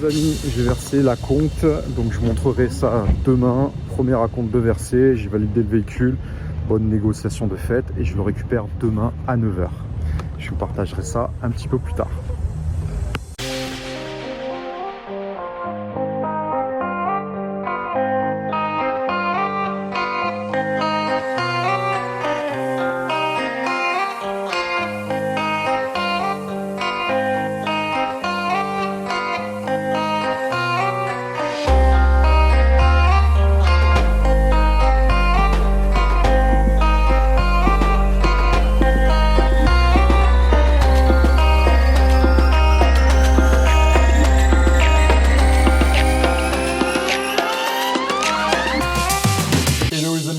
amis, j'ai versé la compte, donc je montrerai ça demain. Premier acompte de versé, j'ai validé le véhicule, bonne négociation de fait et je le récupère demain à 9 h. Je vous partagerai ça un petit peu plus tard.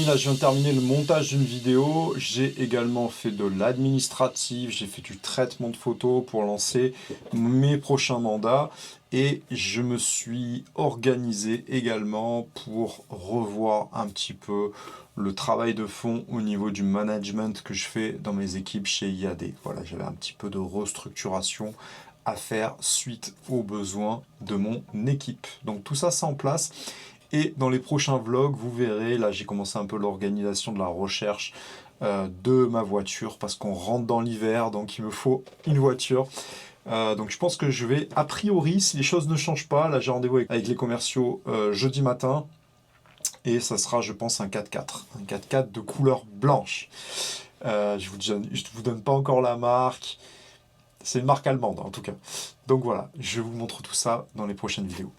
Là, je viens de terminer le montage d'une vidéo. J'ai également fait de l'administratif, j'ai fait du traitement de photos pour lancer mes prochains mandats et je me suis organisé également pour revoir un petit peu le travail de fond au niveau du management que je fais dans mes équipes chez IAD. Voilà, j'avais un petit peu de restructuration à faire suite aux besoins de mon équipe. Donc tout ça, c'est en place. Et dans les prochains vlogs, vous verrez, là j'ai commencé un peu l'organisation de la recherche de ma voiture parce qu'on rentre dans l'hiver, donc il me faut une voiture. Donc je pense que je vais, a priori, si les choses ne changent pas, là j'ai rendez-vous avec les commerciaux jeudi matin. Et ça sera, je pense, un 4x4. Un 4x4 de couleur blanche. Je vous donne pas encore la marque. C'est une marque allemande en tout cas. Donc voilà, je vous montre tout ça dans les prochaines vidéos.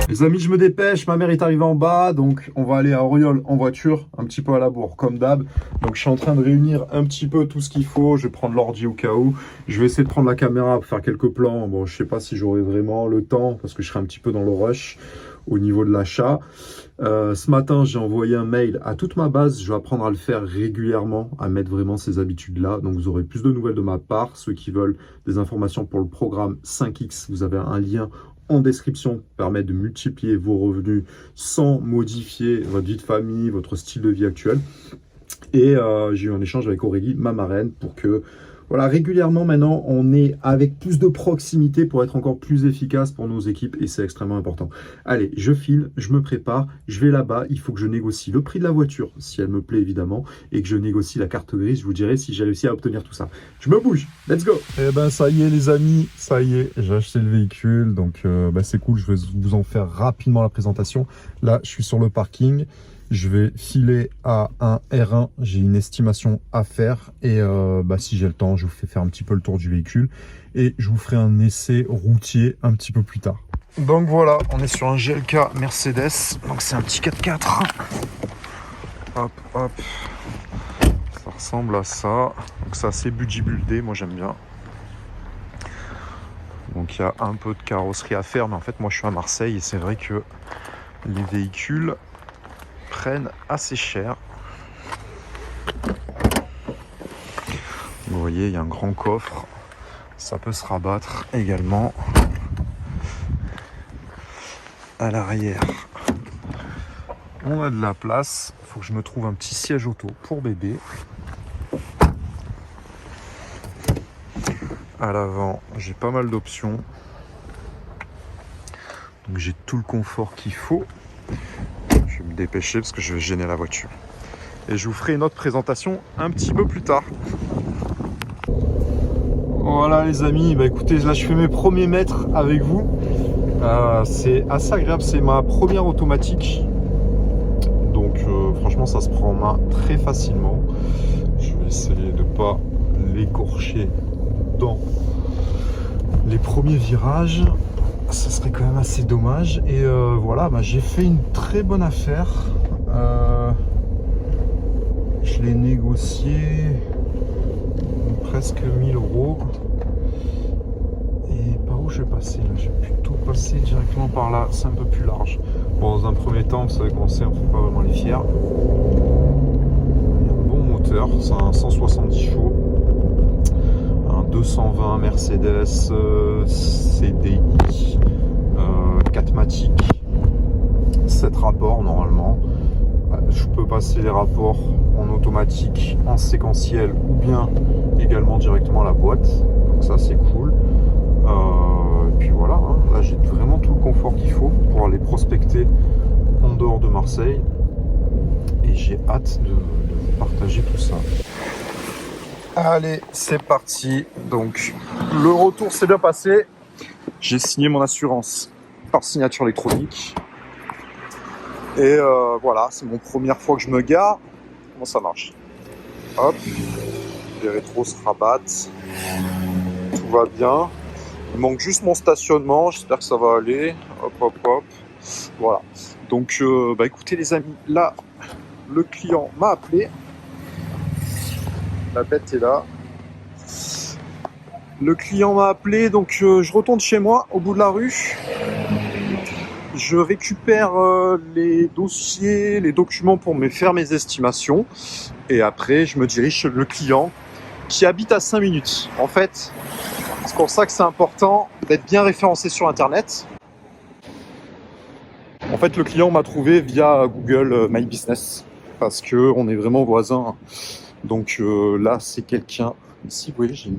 Les amis, je me dépêche, ma mère est arrivée en bas, donc on va aller à Auriol en voiture, un petit peu à la bourre, comme d'hab. Donc je suis en train de réunir un petit peu tout ce qu'il faut, je vais prendre l'ordi au cas où. Je vais essayer de prendre la caméra pour faire quelques plans. Bon, je sais pas si j'aurai vraiment le temps, parce que je serai un petit peu dans le rush au niveau de l'achat. Ce matin, j'ai envoyé un mail à toute ma base, je vais apprendre à le faire régulièrement, à mettre vraiment ces habitudes-là. Donc vous aurez plus de nouvelles de ma part. Ceux qui veulent des informations pour le programme 5X, vous avez un lien en description qui permet de multiplier vos revenus sans modifier votre vie de famille, votre style de vie actuel. Et j'ai eu un échange avec Aurélie, ma marraine, pour que voilà, régulièrement maintenant, on est avec plus de proximité pour être encore plus efficace pour nos équipes et c'est extrêmement important. Allez, je file, je me prépare, je vais là-bas, il faut que je négocie le prix de la voiture, si elle me plaît évidemment, et que je négocie la carte grise, je vous dirai si j'ai réussi à obtenir tout ça. Je me bouge, let's go! Eh ben ça y est les amis, ça y est, j'ai acheté le véhicule, donc c'est cool, je vais vous en faire rapidement la présentation. Là, je suis sur le parking. Je vais filer à un R1, j'ai une estimation à faire et si j'ai le temps, je vous fais faire un petit peu le tour du véhicule et je vous ferai un essai routier un petit peu plus tard. Donc voilà, on est sur un GLK Mercedes, donc c'est un petit 4x4. Hop, hop, ça ressemble à ça. Donc c'est assez budget buildé, moi j'aime bien. Donc il y a un peu de carrosserie à faire, mais en fait moi je suis à Marseille et c'est vrai que les véhicules prennent assez cher. Vous voyez, il y a un grand coffre, ça peut se rabattre également. À l'arrière, on a de la place. Il faut que je me trouve un petit siège auto pour bébé. À l'avant, j'ai pas mal d'options. Donc j'ai tout le confort qu'il faut. Je vais me dépêcher parce que je vais gêner la voiture. Et je vous ferai une autre présentation un petit peu plus tard. Voilà les amis, écoutez, là je fais mes premiers mètres avec vous. C'est assez agréable, c'est ma première automatique. Donc franchement ça se prend en main très facilement. Je vais essayer de ne pas l'écorcher dans les premiers virages. Ça serait quand même assez dommage. Et voilà, j'ai fait une très bonne affaire. Je l'ai négocié presque 1000 €. Et par où je vais passer là? Je vais plutôt passer directement par là, c'est un peu plus large. Bon, dans un premier temps, vous savez comment c'est, on ne fait pas vraiment les fiers. Il y a un bon moteur, c'est un 170 chevaux. Un 220 Mercedes CDI 4matic. 7 rapports normalement. Je peux passer les rapports en automatique, en séquentiel ou bien également directement à la boîte. Donc ça c'est cool. Et puis voilà, hein. Là j'ai vraiment tout le confort qu'il faut pour aller prospecter en dehors de Marseille. Et j'ai hâte de vous partager tout ça. Allez, c'est parti. Donc le retour s'est bien passé. J'ai signé mon assurance par signature électronique. Et voilà, c'est mon première fois que je me gare. Comment ça marche? Hop, les rétros se rabattent. Tout va bien. Il manque juste mon stationnement. J'espère que ça va aller. Hop, hop, hop. Voilà. Donc, écoutez les amis, là, le client m'a appelé. La bête est là. Le client m'a appelé, donc je retourne chez moi, au bout de la rue. Je récupère les dossiers, les documents pour me faire mes estimations. Et après, je me dirige chez le client qui habite à 5 minutes. En fait, c'est pour ça que c'est important d'être bien référencé sur Internet. En fait, le client m'a trouvé via Google My Business parce qu'on est vraiment voisins. Donc là, c'est quelqu'un... Ici, vous voyez, j'ai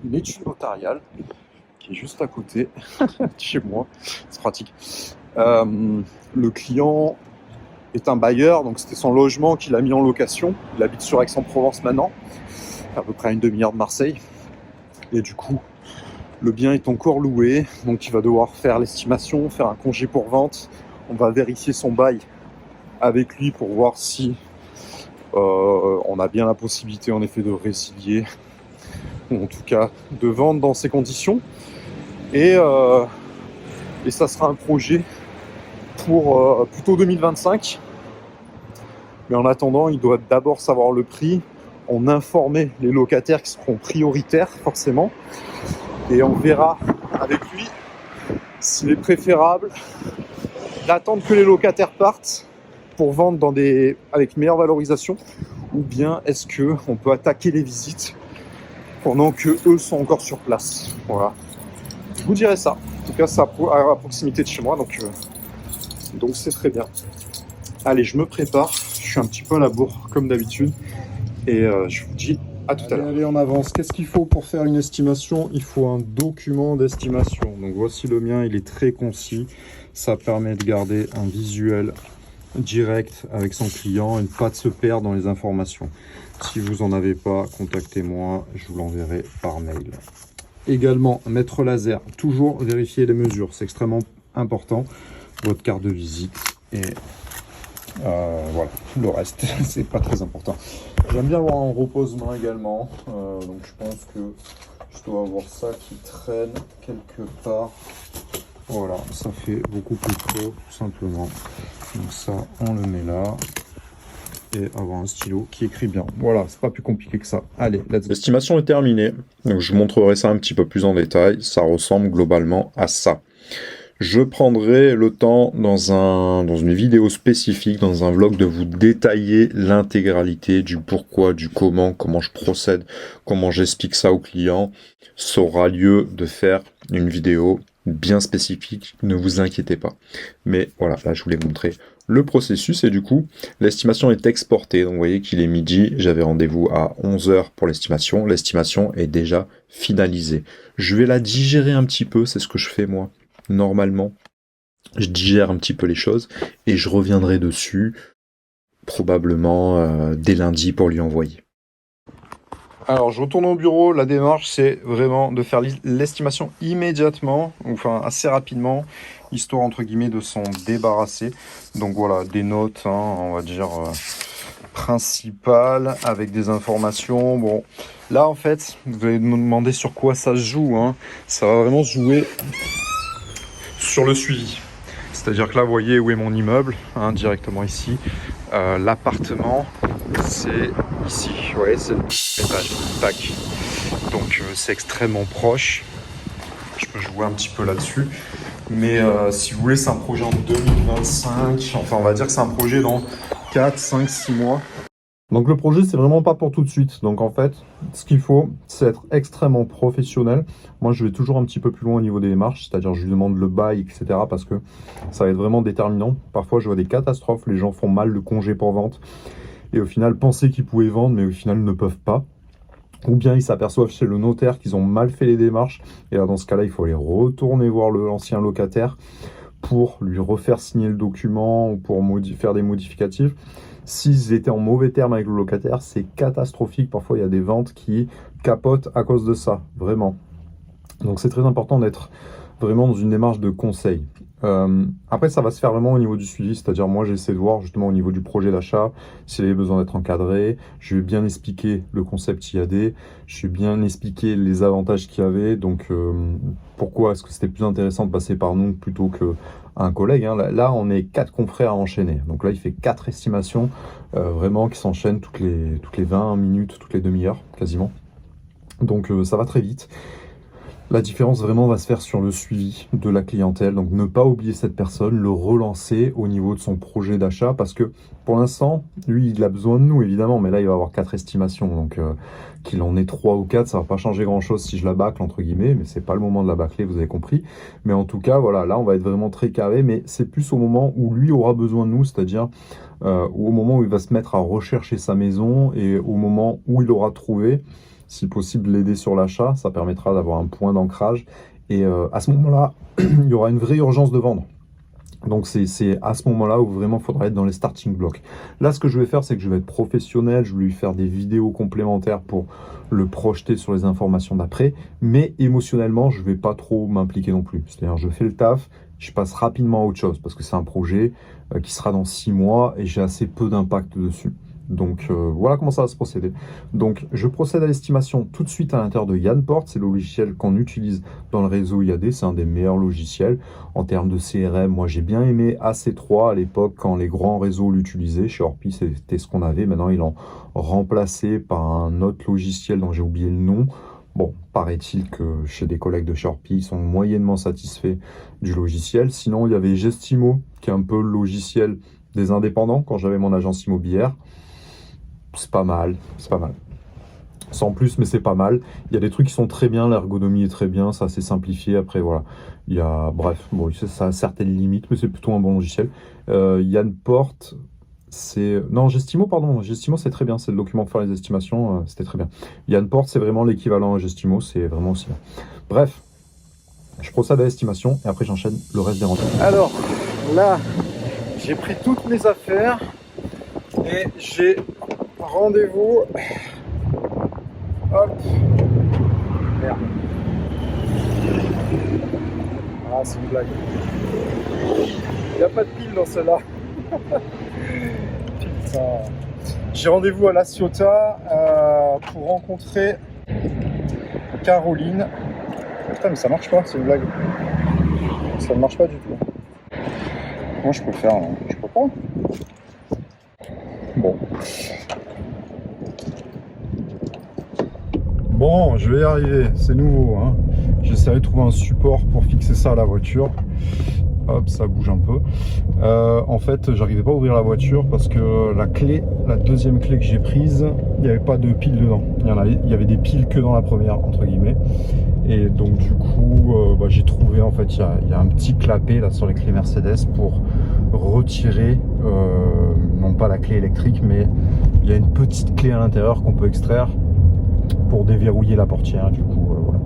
une étude notariale qui est juste à côté de chez moi. C'est pratique. Le client est un bailleur, donc c'était son logement qu'il a mis en location. Il habite sur Aix-en-Provence maintenant, à peu près à une demi-heure de Marseille. Et du coup, le bien est encore loué, donc il va devoir faire l'estimation, faire un congé pour vente. On va vérifier son bail avec lui pour voir si on a bien la possibilité en effet de résilier, ou en tout cas de vendre dans ces conditions. Et ça sera un projet pour plutôt 2025. Mais en attendant, il doit d'abord savoir le prix, en informer les locataires qui seront prioritaires forcément. Et on verra avec lui s'il est préférable d'attendre que les locataires partent pour vendre avec une meilleure valorisation, ou bien est-ce qu'on peut attaquer les visites pendant que eux sont encore sur place. Voilà. Je vous dirai ça. En tout cas, c'est à proximité de chez moi, donc c'est très bien. Allez, je me prépare. Je suis un petit peu à la bourre, comme d'habitude. Et je vous dis à tout à l'heure. Allez, on avance. Qu'est-ce qu'il faut pour faire une estimation? Il faut un document d'estimation. Donc voici le mien, il est très concis. Ça permet de garder un visuel direct avec son client et ne pas de se perdre dans les informations. Si vous n'en avez pas, contactez-moi, je vous l'enverrai par mail. Également, mètre laser, toujours vérifier les mesures, c'est extrêmement important. Votre carte de visite et voilà, le reste, c'est pas très important. J'aime bien avoir un repose-main également, donc je pense que je dois avoir ça qui traîne quelque part. Voilà, ça fait beaucoup plus pro, tout simplement. Donc ça, on le met là. Et avoir un stylo qui écrit bien. Voilà, c'est pas plus compliqué que ça. Allez, let's go. L'estimation est terminée. Donc je vous montrerai ça un petit peu plus en détail. Ça ressemble globalement à ça. Je prendrai le temps dans une vidéo spécifique, dans un vlog, de vous détailler l'intégralité du pourquoi, du comment je procède, comment j'explique ça au client. Ça aura lieu de faire une vidéo bien spécifique, ne vous inquiétez pas. Mais voilà, là je voulais montrer le processus et du coup, l'estimation est exportée. Donc vous voyez qu'il est midi, j'avais rendez-vous à 11h pour l'estimation. L'estimation est déjà finalisée. Je vais la digérer un petit peu, c'est ce que je fais moi. Normalement, je digère un petit peu les choses et je reviendrai dessus probablement dès lundi pour lui envoyer. Alors, je retourne au bureau. La démarche, c'est vraiment de faire l'estimation immédiatement, enfin assez rapidement, histoire entre guillemets de s'en débarrasser. Donc voilà, des notes, hein, on va dire principales avec des informations. Bon, là en fait, vous allez me demander sur quoi ça se joue. Hein. Ça va vraiment se jouer sur le suivi. C'est-à-dire que là, vous voyez où est mon immeuble, hein, directement ici. L'appartement, c'est ici. Vous voyez, c'est l'étage. Tac. Donc, c'est extrêmement proche. Je peux jouer un petit peu là-dessus. Mais si vous voulez, c'est un projet en 2025. Enfin, on va dire que c'est un projet dans 4, 5, 6 mois. Donc le projet, c'est vraiment pas pour tout de suite. Donc en fait, ce qu'il faut, c'est être extrêmement professionnel. Moi, je vais toujours un petit peu plus loin au niveau des démarches, c'est-à-dire je lui demande le bail, etc. parce que ça va être vraiment déterminant. Parfois, je vois des catastrophes, les gens font mal le congé pour vente et au final, pensaient qu'ils pouvaient vendre, mais au final, ne peuvent pas. Ou bien ils s'aperçoivent chez le notaire qu'ils ont mal fait les démarches. Et là, dans ce cas-là, il faut aller retourner voir l'ancien locataire pour lui refaire signer le document ou pour faire des modificatifs. S'ils étaient en mauvais terme avec le locataire, c'est catastrophique. Parfois, il y a des ventes qui capotent à cause de ça, vraiment. Donc, c'est très important d'être vraiment dans une démarche de conseil. Après, ça va se faire vraiment au niveau du suivi, c'est-à-dire moi, j'essaie de voir justement au niveau du projet d'achat s'il avait besoin d'être encadré. Je vais bien expliquer le concept IAD, je vais bien expliquer les avantages qu'il y avait. Donc, pourquoi est-ce que c'était plus intéressant de passer par nous plutôt qu'un collègue, hein. Là, on est 4 confrères à enchaîner. Donc là, il fait 4 estimations vraiment qui s'enchaînent toutes les 20 minutes, toutes les demi-heures quasiment. Donc, ça va très vite. La différence vraiment va se faire sur le suivi de la clientèle. Donc ne pas oublier cette personne, le relancer au niveau de son projet d'achat parce que pour l'instant, lui, il a besoin de nous évidemment, mais là, il va avoir 4 estimations. Donc qu'il en ait 3 ou 4, ça va pas changer grand-chose si je la bâcle entre guillemets, mais c'est pas le moment de la bâcler, vous avez compris. Mais en tout cas, voilà, là, on va être vraiment très carré, mais c'est plus au moment où lui aura besoin de nous, c'est-à-dire au moment où il va se mettre à rechercher sa maison et au moment où il aura trouvé. Si possible, l'aider sur l'achat, ça permettra d'avoir un point d'ancrage. Et à ce moment-là, il y aura une vraie urgence de vendre. Donc c'est à ce moment-là où vraiment il faudra être dans les starting blocks. Là, ce que je vais faire, c'est que je vais être professionnel, je vais lui faire des vidéos complémentaires pour le projeter sur les informations d'après. Mais émotionnellement, je ne vais pas trop m'impliquer non plus. C'est-à-dire, je fais le taf, je passe rapidement à autre chose parce que c'est un projet qui sera dans 6 mois et j'ai assez peu d'impact dessus. Donc voilà comment ça va se procéder. Donc je procède à l'estimation tout de suite à l'intérieur de Yanport, c'est le logiciel qu'on utilise dans le réseau IAD, c'est un des meilleurs logiciels en termes de CRM. Moi j'ai bien aimé AC3 à l'époque quand les grands réseaux l'utilisaient, chez Orpi c'était ce qu'on avait, maintenant ils l'ont remplacé par un autre logiciel dont j'ai oublié le nom. Bon, paraît-il que chez des collègues de chez Orpi, ils sont moyennement satisfaits du logiciel. Sinon il y avait Gestimo qui est un peu le logiciel des indépendants quand j'avais mon agence immobilière. C'est pas mal, c'est pas mal. Sans plus, mais c'est pas mal. Il y a des trucs qui sont très bien, l'ergonomie est très bien, ça c'est simplifié. Après, voilà, il y a, bref, bon, ça a certaines limites, mais c'est plutôt un bon logiciel. Yanport, c'est... Non, Gestimo, pardon, Gestimo c'est très bien, c'est le document pour faire les estimations, c'était très bien. Yanport, c'est vraiment l'équivalent à Gestimo, c'est vraiment aussi bien. Bref, je procède à l'estimation et après j'enchaîne le reste des rencontres. Alors, là, j'ai pris toutes mes affaires et j'ai... rendez-vous. Hop. Merde. Ah, c'est une blague. Il n'y a pas de pile dans celle-là. Putain. J'ai rendez-vous à La Ciotat pour rencontrer Caroline. Putain, mais ça marche pas, c'est une blague. Ça ne marche pas du tout. Moi, je peux le faire, hein. Je peux pas. Bon. Bon, je vais y arriver, c'est nouveau, hein. J'essaierai de trouver un support pour fixer ça à la voiture. Hop, ça bouge un peu. En fait, j'arrivais pas à ouvrir la voiture parce que la deuxième clé que j'ai prise, il n'y avait pas de pile dedans. Il y avait des piles que dans la première, entre guillemets. Et donc du coup, j'ai trouvé, en fait, il y a un petit clapet là sur les clés Mercedes pour retirer, non pas la clé électrique, mais il y a une petite clé à l'intérieur qu'on peut extraire pour déverrouiller la portière. Du coup, voilà,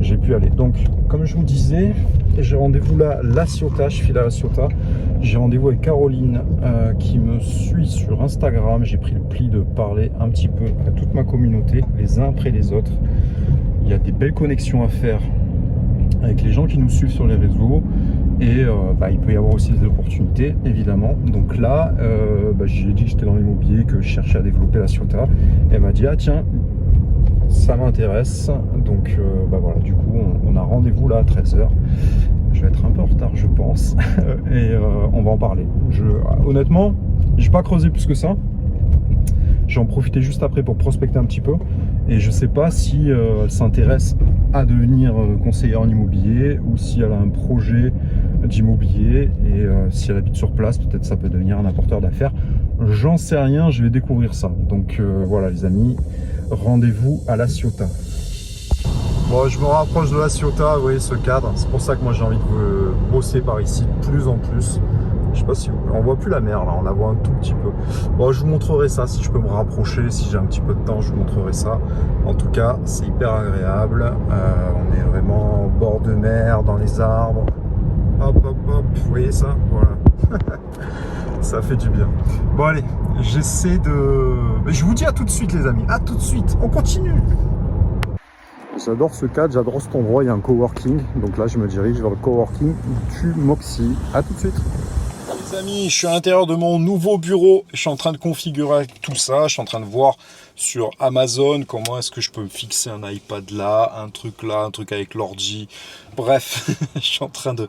j'ai pu aller. Donc, comme je vous disais, j'ai rendez-vous là, La Ciotat, je file à La Ciotat. J'ai rendez-vous avec Caroline qui me suit sur Instagram. J'ai pris le pli de parler un petit peu à toute ma communauté, les uns après les autres. Il y a des belles connexions à faire avec les gens qui nous suivent sur les réseaux. Et il peut y avoir aussi des opportunités, évidemment. Donc là, j'ai dit que j'étais dans l'immobilier, que je cherchais à développer La Ciotat. Elle m'a dit, ah tiens, ça m'intéresse. Donc voilà, du coup, on a rendez-vous là à 13 h. Je vais être un peu en retard, je pense. Et on va en parler. Honnêtement, je n'ai pas creusé plus que ça. J'ai en profité juste après pour prospecter un petit peu. Et je ne sais pas si elle s'intéresse à devenir conseillère en immobilier ou si elle a un projet d'immobilier et si elle habite sur place, peut-être ça peut devenir un apporteur d'affaires. J'en sais rien, je vais découvrir ça. Donc voilà les amis, rendez-vous à La Ciotat. Bon, je me rapproche de La Ciotat, vous voyez ce cadre, c'est pour ça que moi j'ai envie de bosser par ici de plus en plus. Je sais pas si on voit plus la mer là, on la voit un tout petit peu. Bon, je vous montrerai ça si je peux me rapprocher, si j'ai un petit peu de temps, je vous montrerai ça. En tout cas, c'est hyper agréable. On est vraiment au bord de mer, dans les arbres. Hop, hop, hop, vous voyez ça? Voilà. Ça fait du bien. Bon allez, j'essaie de... Mais je vous dis à tout de suite les amis, à tout de suite, on continue. J'adore ce cadre, j'adore cet endroit, il y a un coworking. Donc là, je me dirige vers le coworking du Moxie. À tout de suite. Les amis, je suis à l'intérieur de mon nouveau bureau. Je suis en train de configurer tout ça. Je suis en train de voir sur Amazon comment est-ce que je peux me fixer un iPad là, un truc avec l'ordi. Bref, je suis en train de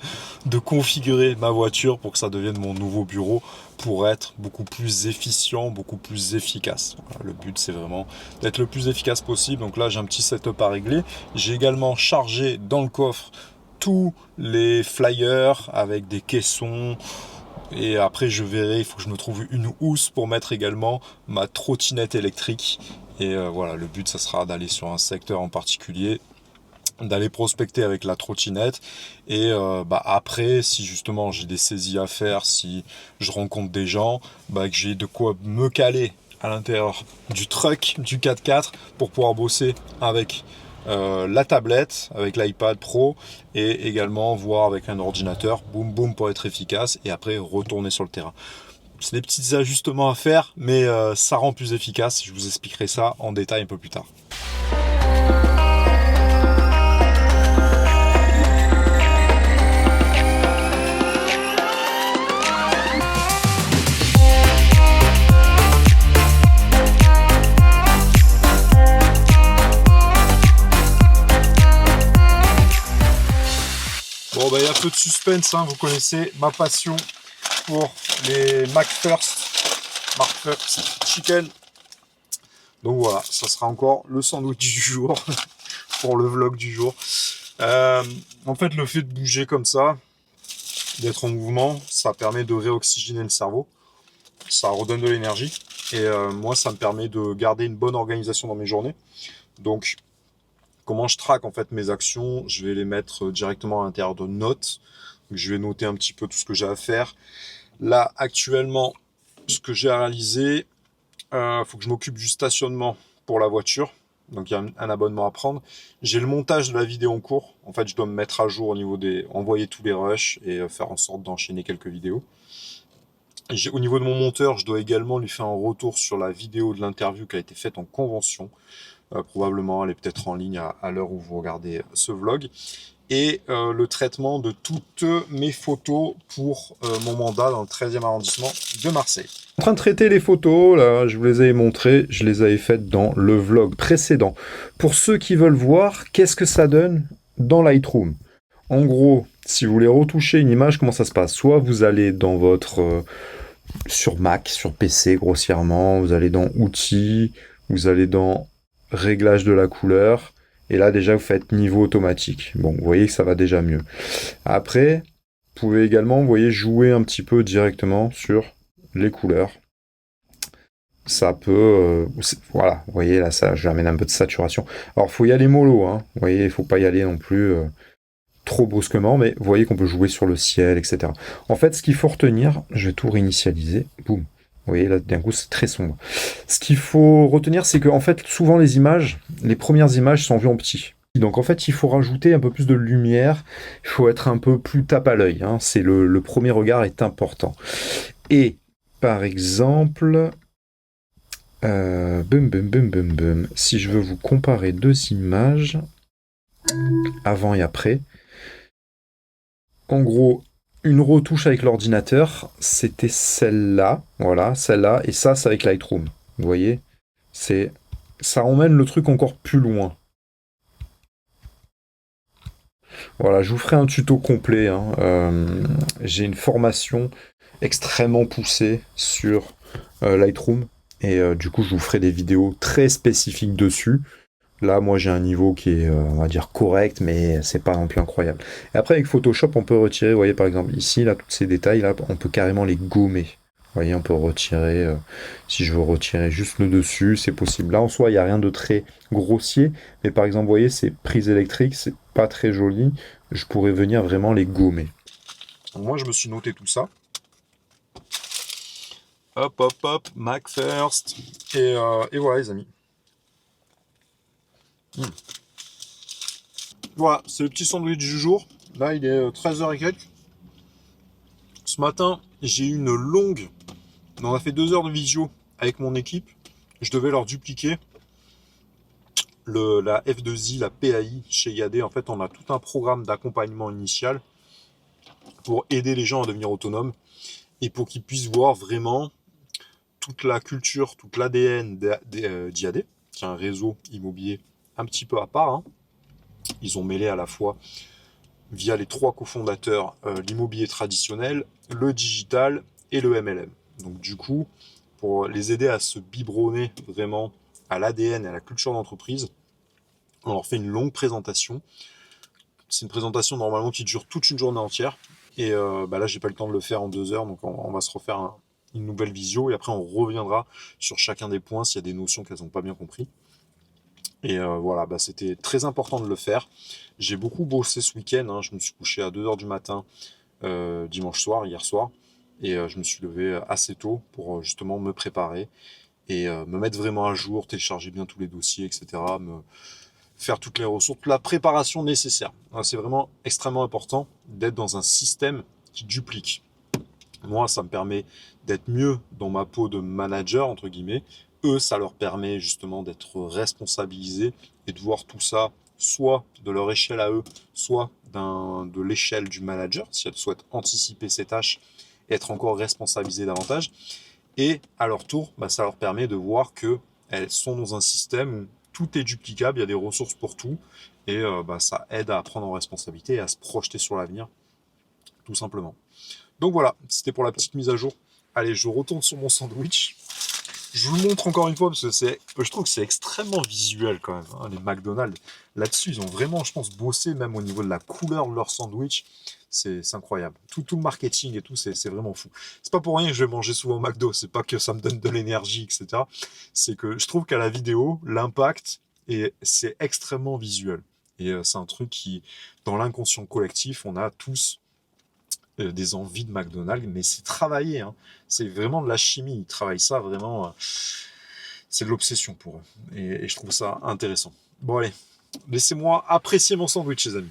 configurer ma voiture pour que ça devienne mon nouveau bureau, pour être beaucoup plus efficient, beaucoup plus efficace. Voilà, le but, c'est vraiment d'être le plus efficace possible. Donc là, j'ai un petit setup à régler. J'ai également chargé dans le coffre tous les flyers avec des caissons. Et après, je verrai, il faut que je me trouve une housse pour mettre également ma trottinette électrique. Et voilà, le but, ça sera d'aller sur un secteur en particulier, d'aller prospecter avec la trottinette. Et après, si justement j'ai des saisies à faire, si je rencontre des gens, que j'ai de quoi me caler à l'intérieur du truck, du 4x4, pour pouvoir bosser avec la tablette, avec l'iPad Pro, et également voir avec un ordinateur, boum boum, pour être efficace, et après retourner sur le terrain. C'est des petits ajustements à faire, mais ça rend plus efficace. Je vous expliquerai ça en détail un peu plus tard. Bon, il y a un peu de suspense, hein. Vous connaissez ma passion pour les McFirst Chicken. Donc voilà, ça sera encore le sandwich du jour pour le vlog du jour. En fait, le fait de bouger comme ça, d'être en mouvement, ça permet de réoxygéner le cerveau. Ça redonne de l'énergie. Et moi, ça me permet de garder une bonne organisation dans mes journées. Donc, comment je traque en fait mes actions? Je vais les mettre directement à l'intérieur de notes. Donc, je vais noter un petit peu tout ce que j'ai à faire. Là, actuellement, ce que j'ai réalisé, faut que je m'occupe du stationnement pour la voiture. Donc, il y a un abonnement à prendre. J'ai le montage de la vidéo en cours. En fait, je dois me mettre à jour au niveau envoyer tous les rushs et faire en sorte d'enchaîner quelques vidéos. Au niveau de mon monteur, je dois également lui faire un retour sur la vidéo de l'interview qui a été faite en convention. Probablement, elle est peut-être en ligne à l'heure où vous regardez ce vlog. Et le traitement de toutes mes photos pour mon mandat dans le 13e arrondissement de Marseille. En train de traiter les photos, là, je vous les avais montrées, je les avais faites dans le vlog précédent. Pour ceux qui veulent voir, qu'est-ce que ça donne dans Lightroom? En gros, si vous voulez retoucher une image, comment ça se passe? Soit vous allez dans votre... sur Mac, sur PC grossièrement, vous allez dans Outils, vous allez dans Réglage de la couleur, et là déjà vous faites niveau automatique. Bon, vous voyez que ça va déjà mieux. Après, vous pouvez également, vous voyez, jouer un petit peu directement sur les couleurs. Ça peut... voilà, vous voyez, là, ça, je amène un peu de saturation. Alors, il faut y aller mollo, hein. Vous voyez, il ne faut pas y aller non plus trop brusquement, mais vous voyez qu'on peut jouer sur le ciel, etc. En fait, ce qu'il faut retenir, je vais tout réinitialiser, boum. Vous voyez, là, d'un coup, c'est très sombre. Ce qu'il faut retenir, c'est que, en fait, souvent, les premières images sont vues en petit. Donc, en fait, il faut rajouter un peu plus de lumière. Il faut être un peu plus tape à l'œil, hein. C'est le premier regard est important. Et, par exemple, si je veux vous comparer deux images, avant et après, en gros, une retouche avec l'ordinateur, c'était celle-là, voilà, celle-là, et ça, c'est avec Lightroom. Vous voyez, ça emmène le truc encore plus loin. Voilà, je vous ferai un tuto complet, hein. J'ai une formation extrêmement poussée sur Lightroom, et du coup, je vous ferai des vidéos très spécifiques dessus. Là, moi, j'ai un niveau qui est, on va dire, correct, mais c'est pas non plus incroyable. Et après, avec Photoshop, on peut retirer, vous voyez, par exemple, ici, là, tous ces détails, là, on peut carrément les gommer. Vous voyez, on peut retirer, si je veux retirer juste le dessus, c'est possible. Là, en soi, il n'y a rien de très grossier, mais par exemple, vous voyez, ces prises électriques, c'est pas très joli. Je pourrais venir vraiment les gommer. Moi, je me suis noté tout ça. Hop, hop, hop, Mac first. Et voilà, les amis. Voilà, c'est le petit sandwich du jour. Là, il est 13h et quelques. Ce matin, j'ai eu une longue... On a fait 2 heures de visio avec mon équipe. Je devais leur dupliquer la F2I, la PAI chez IAD. En fait, on a tout un programme d'accompagnement initial pour aider les gens à devenir autonomes et pour qu'ils puissent voir vraiment toute la culture, toute l'ADN d'IAD, qui est un réseau immobilier un petit peu à part. Hein. Ils ont mêlé à la fois, via les 3 cofondateurs, l'immobilier traditionnel, le digital et le MLM. Donc du coup, pour les aider à se biberonner vraiment à l'ADN et à la culture d'entreprise, on leur fait une longue présentation. C'est une présentation normalement qui dure toute une journée entière. Et là, j'ai pas le temps de le faire en 2 heures, donc on va se refaire une nouvelle visio. Et après, on reviendra sur chacun des points s'il y a des notions qu'elles n'ont pas bien compris. Et voilà, c'était très important de le faire. J'ai beaucoup bossé ce week-end. Hein. Je me suis couché à 2 heures du matin dimanche soir, hier soir. Et je me suis levé assez tôt pour justement me préparer et me mettre vraiment à jour, télécharger bien tous les dossiers, etc. Faire toutes les ressources, la préparation nécessaire. C'est vraiment extrêmement important d'être dans un système qui duplique. Moi, ça me permet d'être mieux dans ma peau de manager, entre guillemets. Eux, ça leur permet justement d'être responsabilisés et de voir tout ça, soit de leur échelle à eux, soit de l'échelle du manager, si elles souhaitent anticiper ces tâches et être encore responsabilisées davantage. Et à leur tour, ça leur permet de voir qu'elles sont dans un système où tout est duplicable, il y a des ressources pour tout, et ça aide à prendre en responsabilité et à se projeter sur l'avenir, tout simplement. Donc voilà, c'était pour la petite mise à jour. Allez, je retourne sur mon sandwich. Je vous le montre encore une fois parce que je trouve que c'est extrêmement visuel quand même. Hein, les McDonald's, là-dessus, ils ont vraiment, je pense, bossé même au niveau de la couleur de leur sandwich. C'est incroyable. Tout le marketing et tout, c'est vraiment fou. C'est pas pour rien que je vais manger souvent au McDo. C'est pas que ça me donne de l'énergie, etc. C'est que je trouve qu'à la vidéo, l'impact, c'est extrêmement visuel. Et c'est un truc qui, dans l'inconscient collectif, on a tous des envies de McDonald's, mais c'est travaillé. Hein. C'est vraiment de la chimie. Ils travaillent ça vraiment. C'est de l'obsession pour eux. Et je trouve ça intéressant. Bon, allez, laissez-moi apprécier mon sandwich, les amis.